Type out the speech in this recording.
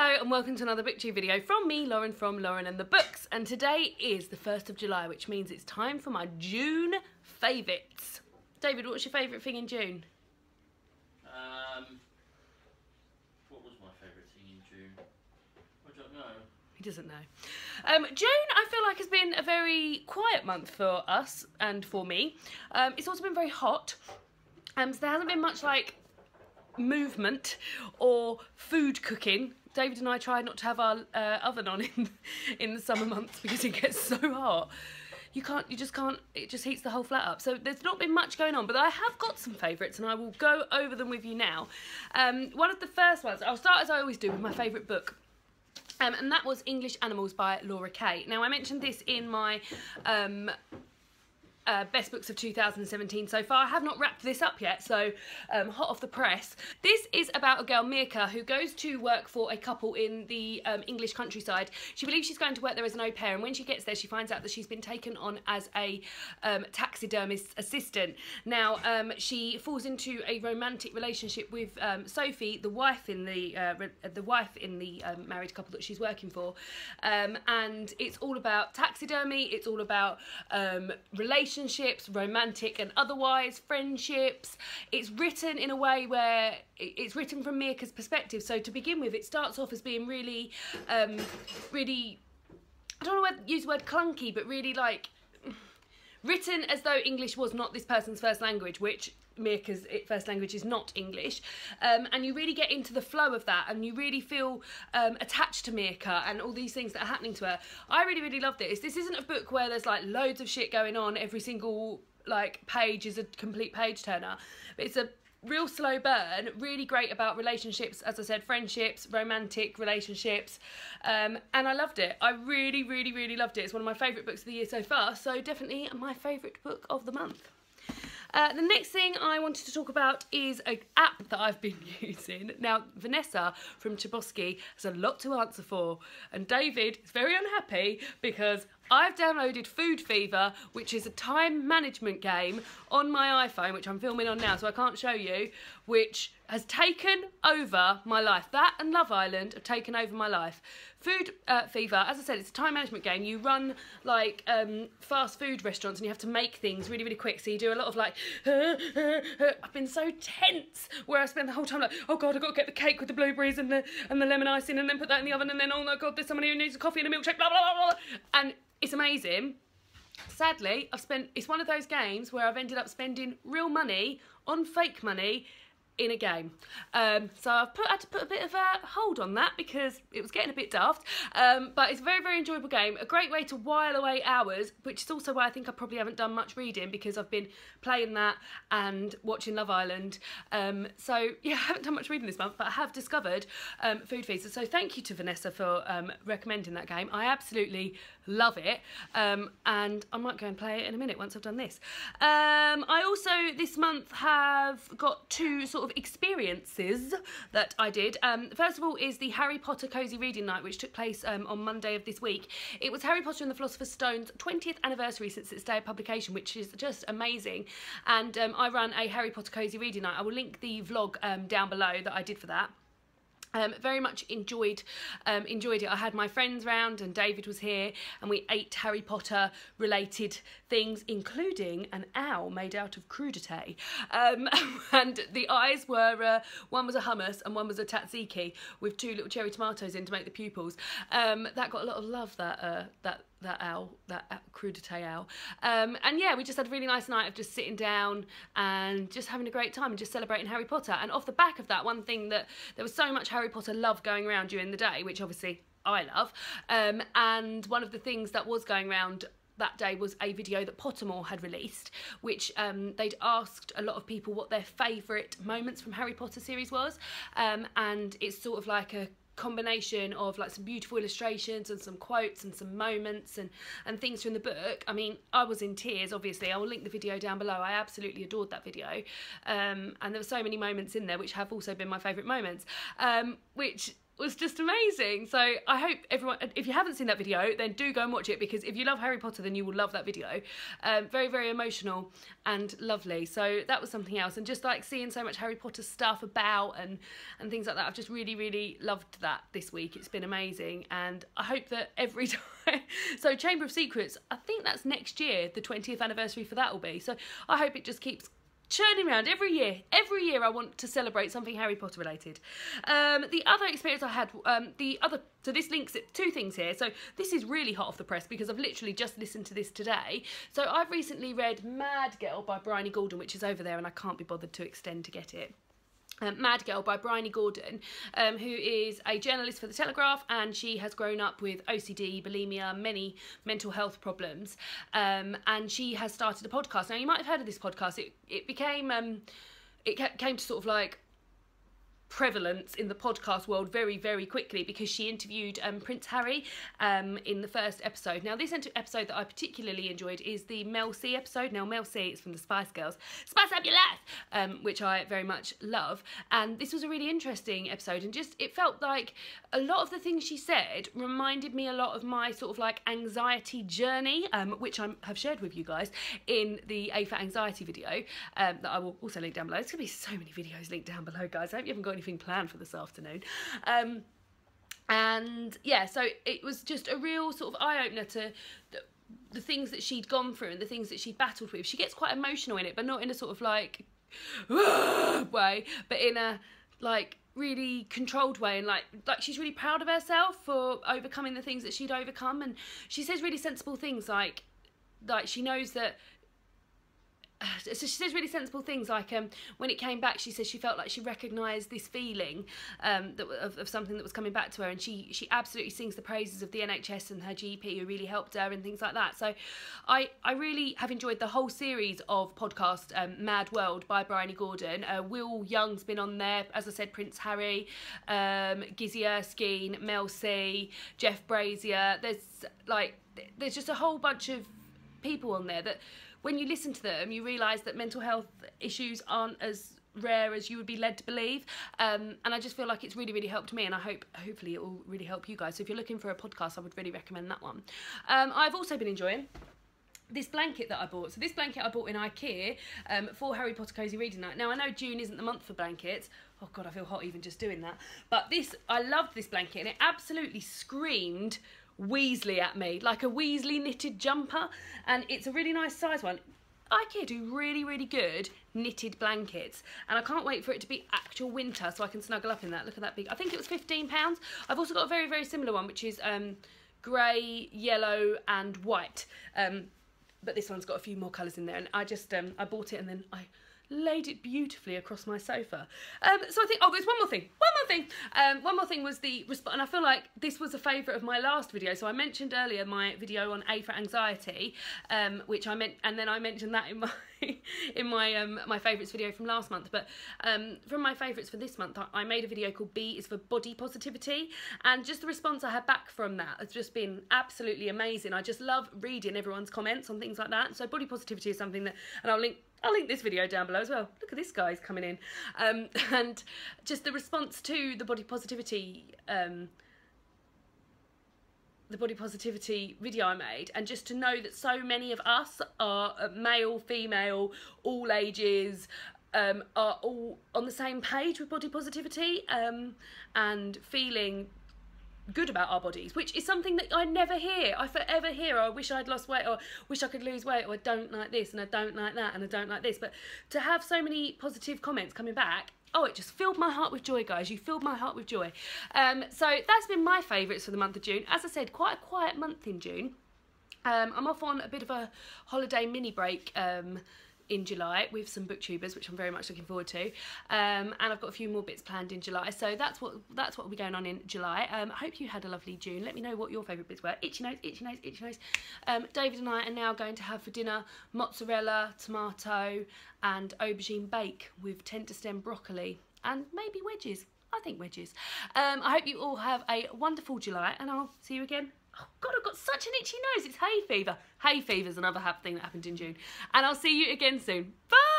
Hello and welcome to another BookTube video from me, Lauren, from Lauren and the Books. And today is the 1st of July, which means it's time for my June favourites. David, what's your favourite thing in June? What was my favourite thing in June? I don't know. He doesn't know. June, I feel like, has been a very quiet month for us and for me. It's also been very hot, so there hasn't been much like movement or food cooking. David and I tried not to have our oven on in the summer months because it gets so hot. You just can't, it just heats the whole flat up. So there's not been much going on, but I have got some favourites and I will go over them with you now. One of the first ones, I'll start as I always do with my favourite book. And that was English Animals by Laura Kay. Now I mentioned this in my best books of 2017 so far. I have not wrapped this up yet, so hot off the press. This is about a girl, Mirka, who goes to work for a couple in the English countryside. She believes she's going to work there as an au pair, and when she gets there she finds out that she's been taken on as a taxidermist assistant. Now she falls into a romantic relationship with Sophie, the wife in the married couple that she's working for, and it's all about taxidermy, it's all about relationships, romantic and otherwise, friendships. It's written in a way where it's written from Mirka's perspective. So to begin with, it starts off as being really, really, I don't know whether to use the word clunky, but really like written as though English was not this person's first language, which Mirka's first language is not English, and you really get into the flow of that, and you really feel attached to Mirka and all these things that are happening to her. I really, really loved it. This isn't a book where there's like loads of shit going on. Every single like page is a complete page turner. But it's a real slow burn, really great about relationships, as I said, friendships, romantic relationships, and I loved it. I really, really, really loved it. It's one of my favourite books of the year so far, so definitely my favourite book of the month. The next thing I wanted to talk about is an app that I've been using. Now, Vanessa from Cosy has a lot to answer for, and David is very unhappy because I've downloaded Food Fever, which is a time management game on my iPhone, which I'm filming on now, so I can't show you, which has taken over my life. That and Love Island have taken over my life. Food Fever, as I said, it's a time management game. You run like fast food restaurants and you have to make things really, really quick. So you do a lot of like, I've been so tense where I spend the whole time like, oh God, I've got to get the cake with the blueberries and the lemon icing and then put that in the oven and then, oh my God, there's somebody who needs a coffee and a milkshake, blah, blah, blah, blah. And it's amazing. Sadly, it's one of those games where I've ended up spending real money on fake money in a game. So I've had to put a bit of a hold on that because it was getting a bit daft. But it's a very, very enjoyable game. A great way to while away hours, which is also why I think I probably haven't done much reading because I've been playing that and watching Love Island. So yeah, I haven't done much reading this month, but I have discovered Food Fever. So thank you to Vanessa for recommending that game. I absolutely love it. And I might go and play it in a minute once I've done this. I also this month have got two sort of experiences that I did. First of all is the Harry Potter Cosy Reading Night, which took place on Monday of this week. It was Harry Potter and the Philosopher's Stone's 20th anniversary since its day of publication, which is just amazing. And I ran a Harry Potter Cosy Reading Night. I will link the vlog down below that I did for that. Very much enjoyed it. I had my friends round and David was here and we ate Harry Potter related things, including an owl made out of crudité. And the eyes were, one was a hummus and one was a tzatziki with 2 little cherry tomatoes in to make the pupils. That got a lot of love, that owl, that crudité owl. And yeah, we just had a really nice night of just sitting down and just having a great time and just celebrating Harry Potter. And off the back of that, one thing that there was so much Harry Potter love going around during the day, which obviously I love, and one of the things that was going around that day was a video that Pottermore had released, which they'd asked a lot of people what their favourite moments from Harry Potter series was, and it's sort of like a combination of like some beautiful illustrations and some quotes and some moments and things from the book. I mean, I was in tears, obviously. I will link the video down below. I absolutely adored that video, and there were so many moments in there which have also been my favourite moments, which was just amazing. So I hope everyone, if you haven't seen that video, then do go and watch it, because if you love Harry Potter, then you will love that video. Very, very emotional and lovely. So that was something else. And just like seeing so much Harry Potter stuff about and things like that, I've just really, really loved that this week. It's been amazing. And I hope that every time, so Chamber of Secrets, I think that's next year, the 20th anniversary for that will be. So I hope it just keeps churning around every year. Every year I want to celebrate something Harry Potter related. The other experience I had, so this links two things here. So this is really hot off the press because I've literally just listened to this today. So I've recently read Mad Girl by Bryony Gordon, which is over there, and I can't be bothered to extend to get it. Mad Girl by Bryony Gordon, who is a journalist for The Telegraph, and she has grown up with OCD, bulimia, many mental health problems, and she has started a podcast. Now, you might have heard of this podcast. It became, it came to sort of like prevalence in the podcast world very, very quickly because she interviewed Prince Harry in the first episode. Now, this episode that I particularly enjoyed is the Mel C episode. Now, Mel C is from the Spice Girls, Spice Up Your Life, which I very much love. And this was a really interesting episode, and just it felt like a lot of the things she said reminded me a lot of my sort of like anxiety journey, which I have shared with you guys in the A for Anxiety video that I will also link down below. There's going to be so many videos linked down below, guys. I hope you haven't got anything planned for this afternoon. And yeah, so it was just a real sort of eye-opener to the things that she'd gone through and the things that she'd battled with. She gets quite emotional in it, but not in a sort of like way, but in a like really controlled way, and like she's really proud of herself for overcoming the things that she'd overcome. And she says really sensible things like she knows that. So she says really sensible things like when it came back, she says she felt like she recognised this feeling of something that was coming back to her, and she absolutely sings the praises of the NHS and her GP who really helped her and things like that. So I really have enjoyed the whole series of podcast Mad World by Bryony Gordon. Will Young's been on there, as I said, Prince Harry, Gizzy Erskine, Mel C, Jeff Brazier. There's just a whole bunch of people on there that when you listen to them, you realise that mental health issues aren't as rare as you would be led to believe. And I just feel like it's really, really helped me, and I hopefully it will really help you guys. So if you're looking for a podcast, I would really recommend that one. I've also been enjoying this blanket that I bought. So this blanket I bought in IKEA for Harry Potter Cosy Reading Night. Now, I know June isn't the month for blankets. Oh God, I feel hot even just doing that. But I loved this blanket, and it absolutely screamed Weasley at me, like a Weasley knitted jumper, and it's a really nice size one. IKEA do really, really good knitted blankets, and I can't wait for it to be actual winter so I can snuggle up in that. Look at that big, I think it was £15. I've also got a very, very similar one, which is grey, yellow and white, but this one's got a few more colours in there, and I just I bought it and then I laid it beautifully across my sofa. So I think, oh, there's one more thing. One more thing was the response, and I feel like this was a favourite of my last video. So I mentioned earlier my video on A for Anxiety, which I meant, and then I mentioned that in my favourites video from last month. But from my favourites for this month, I made a video called B is for Body Positivity, and just the response I had back from that has just been absolutely amazing. I just love reading everyone's comments on things like that. So body positivity is something that, and I'll link this video down below as well. Look at this guy's coming in. And just the response to the body positivity video I made, and just to know that so many of us are male, female, all ages, are all on the same page with body positivity, and feeling good about our bodies, which is something that I never hear. I forever hear, oh, I wish I'd lost weight, or wish I could lose weight, or I don't like this and I don't like that and I don't like this. But to have so many positive comments coming back, oh, it just filled my heart with joy, guys. You filled my heart with joy. So that's been my favourites for the month of June. As I said, quite a quiet month in June. I'm off on a bit of a holiday mini break in July with some booktubers, which I'm very much looking forward to, and I've got a few more bits planned in July, so that's what will be going on in July. I hope you had a lovely June. Let me know what your favourite bits were. Itchy nose, itchy nose, itchy nose. David and I are now going to have for dinner mozzarella, tomato and aubergine bake with tender stem broccoli and maybe wedges. I think wedges. I hope you all have a wonderful July, and I'll see you again. Oh God, I've got such an itchy nose. It's hay fever. Hay fever's another thing that happened in June. And I'll see you again soon. Bye!